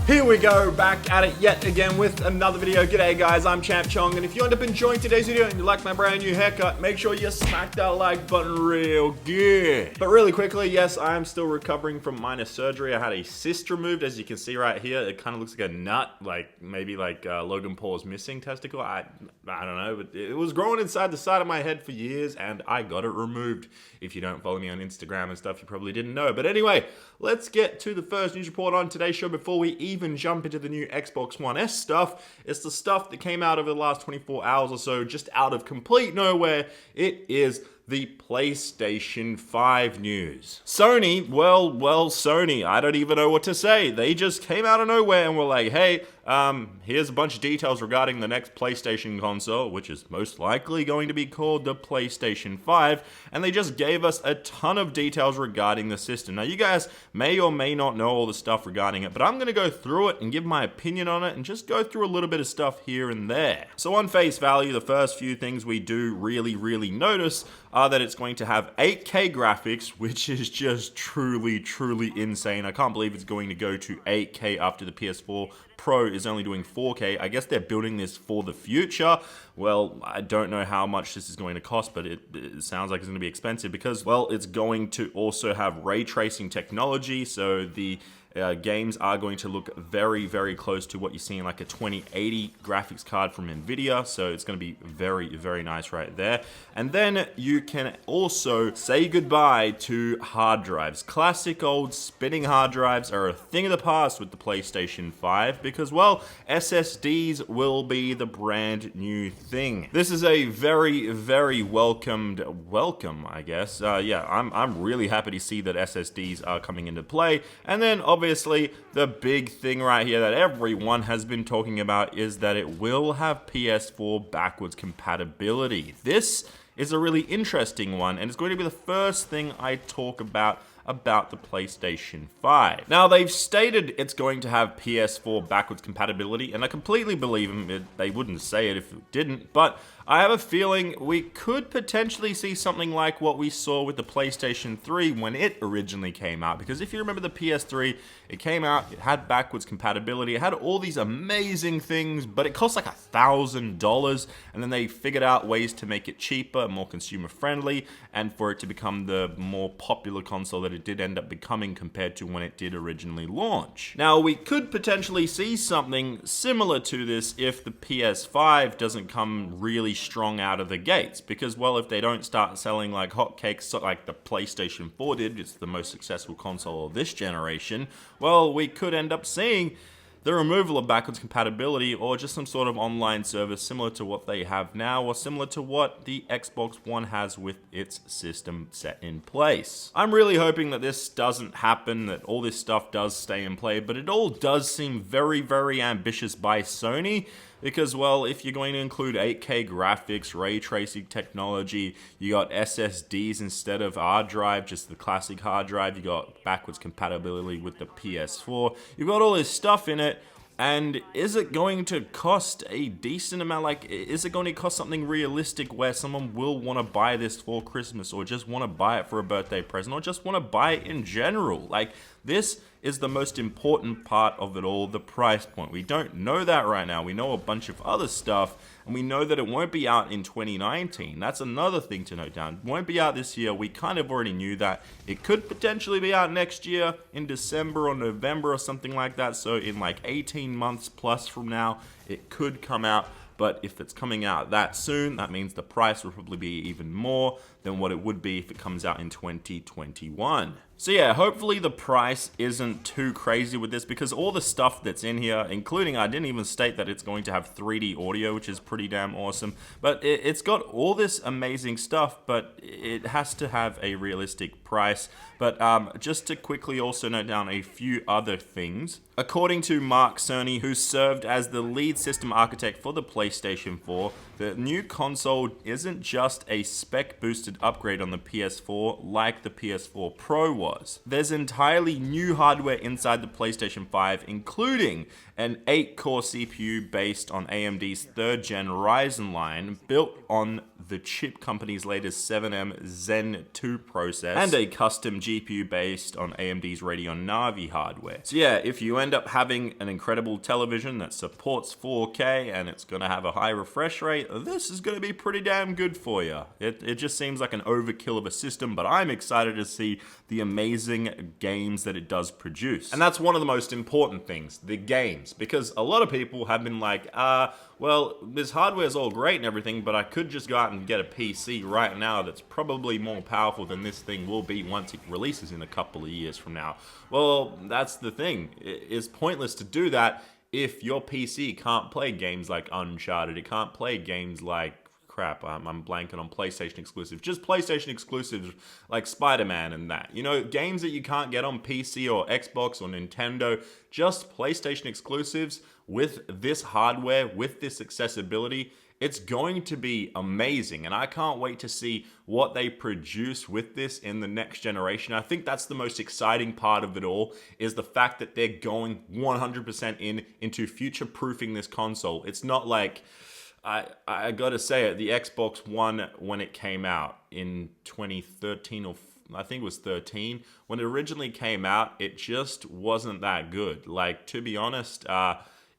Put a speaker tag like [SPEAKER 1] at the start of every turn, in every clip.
[SPEAKER 1] Here we go, back at it yet again with another video. G'day guys, I'm Champ Chong, and if you end up enjoying today's video and you like my brand new haircut, make sure you smack that like button real good. But really quickly, yes, I am still recovering from minor surgery. I had a cyst removed, as you can see right here. It kind of looks like a nut, like maybe like Logan Paul's missing testicle. I don't know, but it was growing inside the side of my head for years, and I got it removed. If you don't follow me on Instagram and stuff, you probably didn't know. But anyway, let's get to the first news report on today's show before we even jump into the new Xbox One S stuff. It's the stuff that came out over the last 24 hours or so, just out of complete nowhere. It is the PlayStation 5 news. Sony, well, Sony, I don't even know what to say. They just came out of nowhere and were like, hey, here's a bunch of details regarding the next PlayStation console, which is most likely going to be called the PlayStation 5, and they just gave us a ton of details regarding the system. Now, you guys may or may not know all the stuff regarding it, but I'm going to go through it and give my opinion on it and just go through a little bit of stuff here and there. So on face value, the first few things we do really notice are that it's going to have 8K graphics, which is just truly insane. I can't believe it's going to go to 8K after the PS4 Pro is only doing 4K. I guess they're building this for the future. Well, I don't know how much this is going to cost, but it sounds like it's going to be expensive because, well, it's going to also have ray tracing technology, so the games are going to look very close to what you see in like a 2080 graphics card from Nvidia, so it's going to be very nice right there. And then you can also say goodbye to hard drives. Classic old spinning hard drives are a thing of the past with the PlayStation 5 because, well, SSDs will be the brand new thing. This is a very welcome, I guess. Yeah, I'm really happy to see that SSDs are coming into play. And then obviously the big thing right here that everyone has been talking about is that it will have PS4 backwards compatibility. This is a really interesting one, and it's going to be the first thing I talk about the PlayStation 5. Now, they've stated it's going to have PS4 backwards compatibility, and I completely believe them. They wouldn't say it if it didn't, but I have a feeling we could potentially see something like what we saw with the PlayStation 3 when it originally came out, because if you remember the PS3, it came out, it had backwards compatibility, it had all these amazing things, but it cost like $1,000, and then they figured out ways to make it cheaper, more consumer friendly, and for it to become the more popular console that it did end up becoming compared to when it did originally launch. Now, we could potentially see something similar to this if the PS5 doesn't come really strong out of the gates, because, well, if they don't start selling like hotcakes like the PlayStation 4 did, it's the most successful console of this generation, well, we could end up seeing the removal of backwards compatibility or just some sort of online service similar to what they have now or similar to what the Xbox One has with its system set in place. I'm really hoping that this doesn't happen, that all this stuff does stay in play, but it all does seem very ambitious by Sony because, well, if you're going to include 8K graphics, ray tracing technology, you got SSDs instead of hard drive, just the classic hard drive, you got backwards compatibility with the PS4, you've got all this stuff in it. And is it going to cost a decent amount? Like, is it going to cost something realistic where someone will want to buy this for Christmas or just want to buy it for a birthday present or just want to buy it in general? Like, this is the most important part of it all, the price point. We don't know that right now. We know a bunch of other stuff, and we know that it won't be out in 2019. That's another thing to note down. It won't be out this year. We kind of already knew that. It could potentially be out next year in December or November or something like that. So in like 18 months plus from now, it could come out. But if it's coming out that soon, that means the price will probably be even more than what it would be if it comes out in 2021. So yeah, hopefully the price isn't too crazy with this, because all the stuff that's in here, including, I didn't even state that it's going to have 3D audio, which is pretty damn awesome, but it's got all this amazing stuff, but it has to have a realistic price. But just to quickly also note down a few other things. According to Mark Cerny, who served as the lead system architect for the PlayStation 4, the new console isn't just a spec-boosted
[SPEAKER 2] boosted upgrade on the PS4 like the PS4 Pro was. There's entirely new hardware inside the PlayStation 5, including an 8-core CPU based on AMD's 3rd gen Ryzen line, built on the chip company's latest 7M Zen 2 process, and a custom GPU based on AMD's Radeon Navi hardware. So yeah, if you end up having an incredible television that supports 4K and it's gonna have a high refresh rate, this is gonna be pretty damn good for you. It just seems like an overkill of a system, but I'm excited to see the amazing games that it does produce.
[SPEAKER 1] And that's one of the most important things, the games, because a lot of people have been like, well, this hardware is all great and everything, but I could just go out and get a PC right now that's probably more powerful than this thing will be once it releases in a couple of years from now. Well, that's the thing. It's pointless to do that if your PC can't play games like Uncharted. It can't play games like crap, I'm blanking on PlayStation exclusives. Just PlayStation exclusives like Spider-Man and that. You know, games that you can't get on PC or Xbox or Nintendo, just PlayStation exclusives with this hardware, with this accessibility. It's going to be amazing, and I can't wait to see what they produce with this in the next generation. I think that's the most exciting part of it all, is the fact that they're going 100% into future-proofing this console. It's not like, I gotta say it, the Xbox One, when it came out in 2013 or I think it was 13, when it originally came out, it just wasn't that good. Like, to be honest,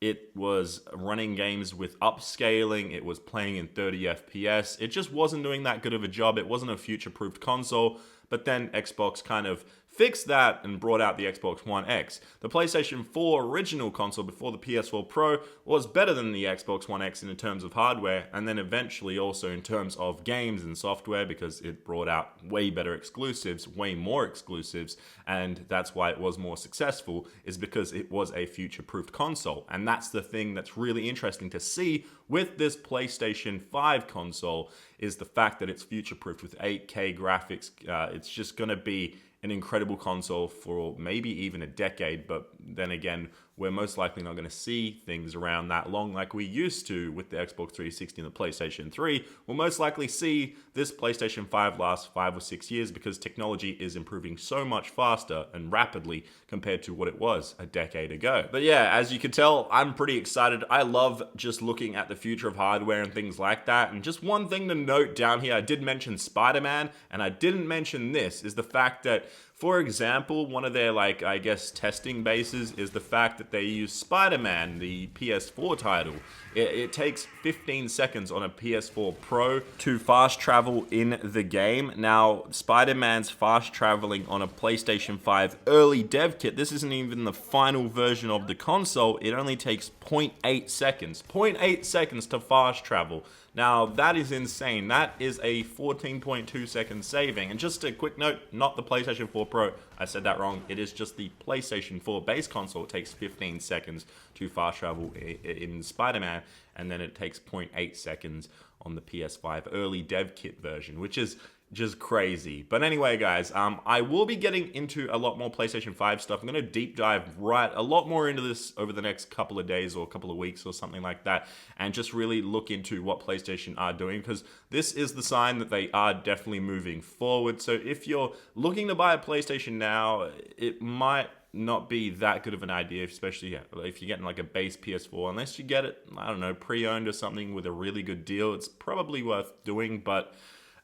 [SPEAKER 1] it was running games with upscaling, it was playing in 30 FPS, it just wasn't doing that good of a job. It wasn't a future-proofed console, but then Xbox kind of fixed that and brought out the Xbox One X. The PlayStation 4 original console before the PS4 Pro was better than the Xbox One X in terms of hardware, and then eventually also in terms of games and software, because it brought out way better exclusives, way more exclusives, and that's why it was more successful, is because it was a future-proofed console. And that's the thing that's really interesting to see with this PlayStation 5 console, is the fact that it's future-proofed with 8K graphics. It's just going to be an incredible console for maybe even a decade, but then again, we're most likely not going to see things around that long like we used to with the Xbox 360 and the PlayStation 3. We'll most likely see this PlayStation 5 last 5 or 6 years, because technology is improving so much faster and rapidly compared to what it was a decade ago. But yeah, as you can tell, I'm pretty excited. I love just looking at the future of hardware and things like that. And just one thing to note down here, I did mention Spider-Man, and I didn't mention this, is the fact that, for example, one of their, I guess, testing bases is the fact that they use Spider-Man, the PS4 title. It takes 15 seconds on a PS4 Pro to fast travel in the game. Now, Spider-Man's fast traveling on a PlayStation 5 early dev kit, this isn't even the final version of the console, it only takes 0.8 seconds. 0.8 seconds to fast travel. Now, that is insane. That is a 14.2 second saving. And just a quick note, not the PlayStation 4 Pro. I said that wrong. It is just the PlayStation 4 base console. It takes 15 seconds to fast travel in Spider-Man, and then it takes 0.8 seconds on the PS5 early dev kit version, which is just crazy. But anyway, guys, I will be getting into a lot more PlayStation 5 stuff. I'm going to deep dive a lot more into this over the next couple of days or couple of weeks or something like that, and just really look into what PlayStation are doing, because this is the sign that they are definitely moving forward. So if you're looking to buy a PlayStation now, it might not be that good of an idea, especially if you're getting like a base PS4, unless you get it, I don't know, pre-owned or something with a really good deal. It's probably worth doing, but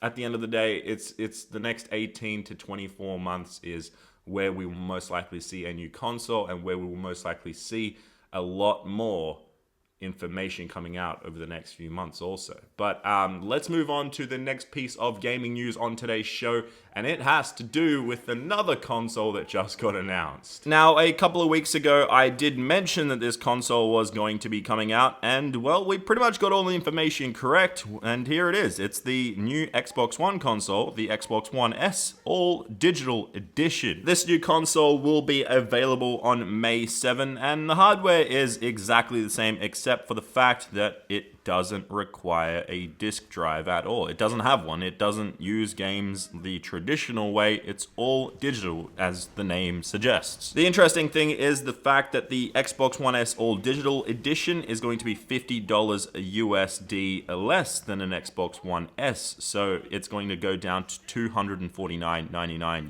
[SPEAKER 1] at the end of the day, it's the next 18 to 24 months is where we will most likely see a new console, and where we will most likely see a lot more information coming out over the next few months also. But let's move on to the next piece of gaming news on today's show, and it has to do with another console that just got announced. Now, a couple of weeks ago, I did mention that this console was going to be coming out, and well, we pretty much got all the information correct, and here it is. It's the new Xbox One console, the Xbox One S All Digital Edition. This new console will be available on May 7, and the hardware is exactly the same, except
[SPEAKER 2] except for the fact that it doesn't require a disk drive at all. It doesn't have one. It doesn't use games the traditional way. It's all digital, as the name suggests. The interesting thing is the fact that the Xbox One S All Digital Edition is going to be $50 USD less than an Xbox One S. So it's going to go down to $249.99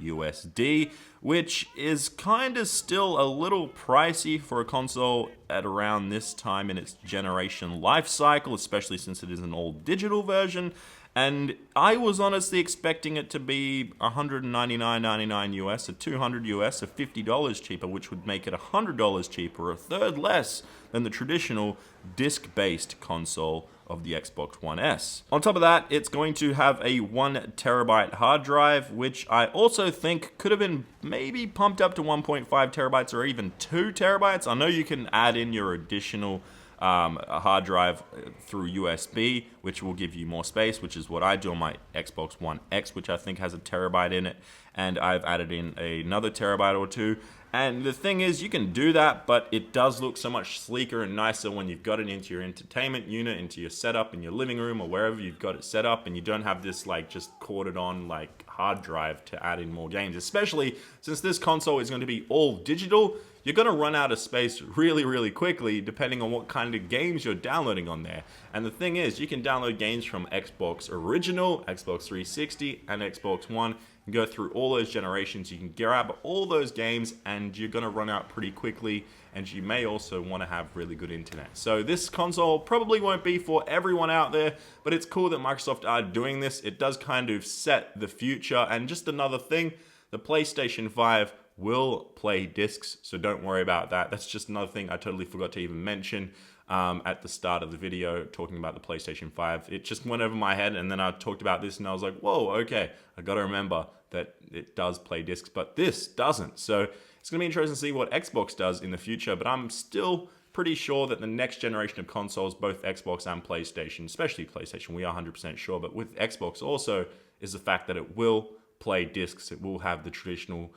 [SPEAKER 2] USD, which is kind of still a little pricey for a console at around this time in its generation life cycle, especially since it is an all digital version. And I was honestly expecting it to be $199.99 US, or $200 US, or $50 cheaper, which would make it $100 cheaper, a third less than the traditional disc-based console of the Xbox One S. On top of that, it's going to have a 1 terabyte hard drive, which I also think could have been maybe pumped up to 1.5 terabytes or even 2 terabytes. I know you can add in your additional a hard drive through USB, which will give you more space, which is what I do on my Xbox One X, which I think has a terabyte in it, and I've added in another terabyte or two. And the thing is, you can do that, but it does look so much sleeker and nicer when you've got it into your entertainment unit, into your setup in your living room or wherever you've got it set up, and you don't have this like just corded on like hard drive to add in more games. Especially since this console is going to be all digital, you're going to run out of space really quickly depending on what kind of games you're downloading on there. And the thing is, you can download games from Xbox Original, Xbox 360, and Xbox One. And go through all those generations. You can grab all those games and you're going to run out pretty quickly, and you may also want to have really good internet. So this console probably won't be for everyone out there, but it's cool that Microsoft are doing this. It does kind of set the future. And just another thing, the PlayStation 5 will play discs, so don't worry about that. That's just another thing I totally forgot to even mention at the start of the video, talking about the PlayStation 5. It just went over my head, and then I talked about this and I was like, whoa, okay, I gotta remember that it does play discs, but this doesn't. So it's gonna be interesting to see what Xbox does in the future, but I'm still pretty sure that the next generation of consoles, both Xbox and PlayStation, especially PlayStation, we are 100% sure, but with Xbox also, is the fact that it will play discs. It will have the traditional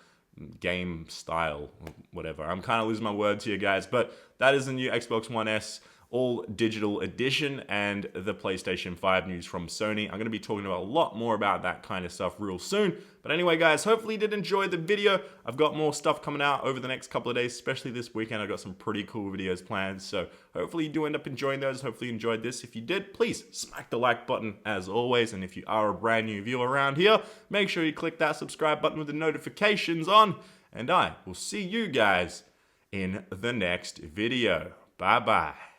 [SPEAKER 2] game style, or whatever. I'm kind of losing my words here, guys, but that is the new Xbox One S all digital edition and the PlayStation 5 news from Sony. I'm going to be talking about a lot more about that kind of stuff real soon. But anyway, guys, hopefully you did enjoy the video. I've got more stuff coming out over the next couple of days, especially this weekend. I've got some pretty cool videos planned, so hopefully you do end up enjoying those. Hopefully you enjoyed this. If you did, please smack the like button as always. And if you are a brand new viewer around here, make sure you click that subscribe button with the notifications on. And I will see you guys in the next video. Bye-bye.